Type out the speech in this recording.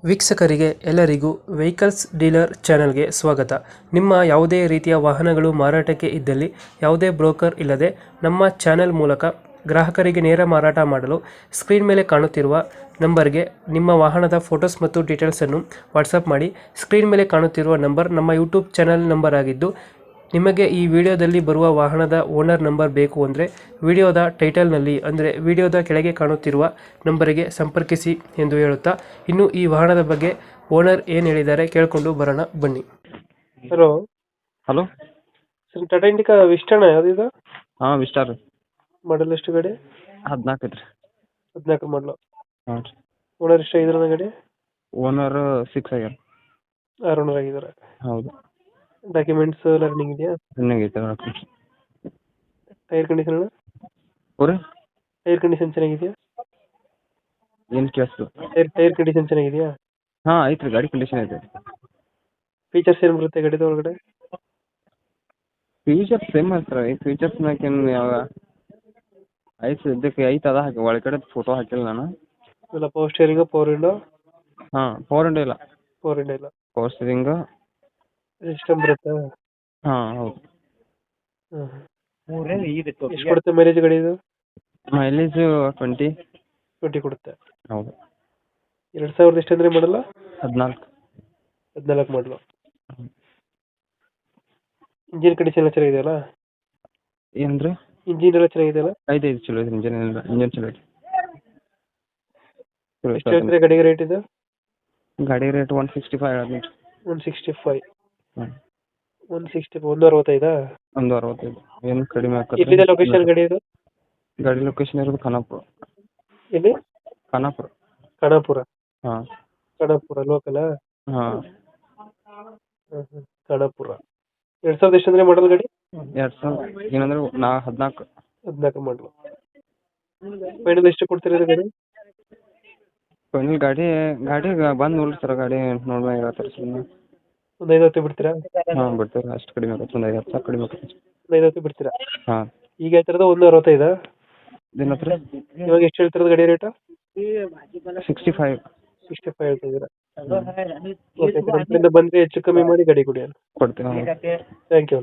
ವೀಕ್ಷಕರಿಗೆ ಎಲ್ಲರಿಗೂ vehicles dealer ಚಾನೆಲ್ಗೆ ಸ್ವಾಗತ. ನಿಮ್ಮ ಯಾವುದೇ ರೀತಿಯ ವಾಹನಗಳು ಮಾರಾಟಕ್ಕೆ ಇದ್ದಲ್ಲಿ ಯಾವುದೇ ಬ್ರೋಕರ್ ಇಲ್ಲದೆ ನಮ್ಮ ಚಾನೆಲ್ ಮೂಲಕ ಗ್ರಾಹಕರಿಗೆ ನೇರ ಮಾರಾಟ ಮಾಡಲು ಸ್ಕ್ರೀನ್ ಮೇಲೆ ಕಾಣುತ್ತಿರುವ ನಂಬರ್ಗೆ ನಿಮ್ಮ ವಾಹನದ ಫೋಟೋಸ್ ಮತ್ತು ಡೀಟೇಲ್ಸನ್ನು ವಾಟ್ಸಪ್ ಮಾಡಿ. ಸ್ಕ್ರೀನ್ ಮೇಲೆ ಕಾಣುತ್ತಿರುವ ನಂಬರ್ ನಮ್ಮ ಯೂಟ್ಯೂಬ್ ಚಾನೆಲ್ ನಂಬರ್ ಆಗಿದ್ದು, ನಿಮಗೆ ಈ ವಿಡಿಯೋದಲ್ಲಿ ಬರುವ ವಾಹನದ ಓನರ್ ನಂಬರ್ ಬೇಕು ಅಂದರೆ ವಿಡಿಯೋದ ಟೈಟಲ್ನಲ್ಲಿ ಅಂದರೆ ವಿಡಿಯೋದ ಕೆಳಗೆ ಕಾಣುತ್ತಿರುವ ನಂಬರಿಗೆ ಸಂಪರ್ಕಿಸಿ ಎಂದು ಹೇಳುತ್ತಾ, ಇನ್ನು ಈ ವಾಹನದ ಬಗ್ಗೆ ಓನರ್ ಏನು ಹೇಳಿದ್ದಾರೆ ಕೇಳಿಕೊಂಡು ಬರೋಣ ಬನ್ನಿ. Hello hello sir, Tata Indica ವಿಸ್ಟಾನ ಯಾವುದಿದೆ? ಹಾಂ ವಿಸ್ಟಾರ್ ಮಾಡಲ್ ಎಷ್ಟು ಗಾಡಿ? 14 ಐತ್ರಿ. 14 ಮಾಡಲು. ಹಾಂ ರೀ. ಓನರ್ ಎಷ್ಟು ಆಗಿದ್ರೆ ಗಾಡಿ? ಓನರ್ 6 ಆಗ್ಯಾರ. 6 ಓನರ್ ಆಗಿದ್ದಾರೆ. ಹೌದು. ಡಾಕ್ಯುಮೆಂಟ್ಸ್ ಎಲ್ಲ ರನ್ನಿಂಗ್ ಇದೆಯಾ? ರನ್ನಿಂಗ್ ಐತೆ ನೋಡ್ರಿ. Tyre condition? Puri tyre condition ಚೆನ್ನಾಗಿದೆಯಾ? ಏನು ಕೇಳಿಸ್ತು? ಟೈರ್ ಕಂಡೀಷನ್ ಚೆನ್ನಾಗಿದೆಯಾ? ಹಾಂ ಐತ್ರಿ, ಗಾಡಿ ಕಂಡೀಷನ್ ಐತೆ. ಫೀಚರ್ಸ್ ಏನು ಬರುತ್ತೆ ಗಾಡಿದ ಒಳಗಡೆ? Features same sir. ಈ ಫೀಚರ್ಸ್ ಮ್ಯಾಕೇನು ಯಾವ ಐತೆ ಇದಕ್ಕೆ ಐತೆ, ಅದ ಹಾಕಿ ಒಳಗಡೆ ಫೋಟೋ ಹಾಕಿಲ್ಲ ನಾನು. ಇಲ್ಲ ಪವರ್ ಸ್ಟೇರಿಂಗ್, ಪವರ್ ವಿಂಡೋ? ಹಾಂ ಪವರ್ ವಿಂಡೋ ಇಲ್ಲ. ಪವರ್ ವಿಂಡೋ ಇಲ್ಲ. ಪವರ್ ಸ್ಟೀರಿಂಗ್ ಸಿಸ್ಟಮ್ ಬರುತ್ತಾ? ಹಾಂ ಹೌದು. ಎಷ್ಟು ಕೊಡುತ್ತೆ ಮೈಲೇಜ್ ಗಾಡಿ ಇದು? ಮೈಲೇಜು 20. 20 ಕೊಡುತ್ತೆ. ಹೌದು. 2000 ಎಷ್ಟು ಅಂದರೆ ಮಾಡಲ್ಲ? 14. 14 ಮಾಡಲು. ಇಂಜಿನ್ ಕಂಡೀಷನ್ ಎಲ್ಲ ಚೆನ್ನಾಗಿದೆಯಲ್ಲ? ಏನು ರೀ? ಇಂಜಿನ್ ಎಲ್ಲ ಚೆನ್ನಾಗಿದೆಯಲ್ಲ? ಐತೆ ಚಲೋ ಐತೆ. ಇಂಜನ್ ಚಲೋ ಐತೆ. ಎಷ್ಟು ಹೇಳ್ತೀರಾ ಗಾಡಿಗೆ ರೇಟ್ ಇದು? ಗಾಡಿ ರೇಟ್ 165 ಹೇಳೋದು. 165. ಹ್ಞೂ 165 165. 165. ಏನು ಕಡಿಮೆ ಎಲ್ಲಿದೆ ಆಗ್ತದೆ? ಲೊಕೇಶನ್ ಗಾಡಿ ಇದು? ಗಾಡಿ ಲೊಕೇಶನ್ ಇರೋದು ಖಾನಾಪುರ. ಎಲ್ಲಿ? ಖಾನಾಪುರ. ಖಾನಾಪುರ. ಹಾಂ ಖಾನಾಪುರ ಲೋಕಲ್? ಹಾಂ. ಖಾನಾಪುರ. 2000 ಎಷ್ಟು ಅಂದರೆ ಮಾಡಲ್ ಗಾಡಿ? 2000 ಏನಂದ್ರೆ 14. 14 ಮಾಡಲು. ಫೈನಲ್ ಎಷ್ಟು ಕೊಡ್ತೀರಾ ಇದು ಗಾಡಿ? ಫೈನಲ್ ಗಾಡಿ ಬಂದು ನೋಡ್ರಿ ಸರ್. ಗಾಡಿ ನೋಡುವ ಹೇಳ್ತಾರೆ ಸುಮ್ಮನೆ. ಒಂದು 50 ಬಿಡ್ತೀರಾ? ಹಾಂ ಬಿಡ್ತೀವಿ. ಅಷ್ಟು ಕಡಿಮೆ ಆಗುತ್ತೆ. ಒಂದು 50 ಸಾವಿರ ಕಡಿಮೆ ಆಗುತ್ತೆ. ಒಂದು 50 ಬಿಡ್ತೀರಾ? ಹಾಂ. ಈಗ ಹೇಳ್ತಿರೋದು 165? ಏನತ್ರ? ಇವಾಗ ಎಷ್ಟು ಹೇಳ್ತಿರೋದು ಗಾಡಿ ರೇಟು? 65. 65 ಹೇಳ್ತಾ ಇದ್ದೀರಾ? ಓಕೆ, ಬಂದರೆ ಹೆಚ್ಚು ಕಮ್ಮಿ ಮಾಡಿ ಗಾಡಿ ಕೊಡಿ. ಕೊಡ್ತೀವಿ. Thank you.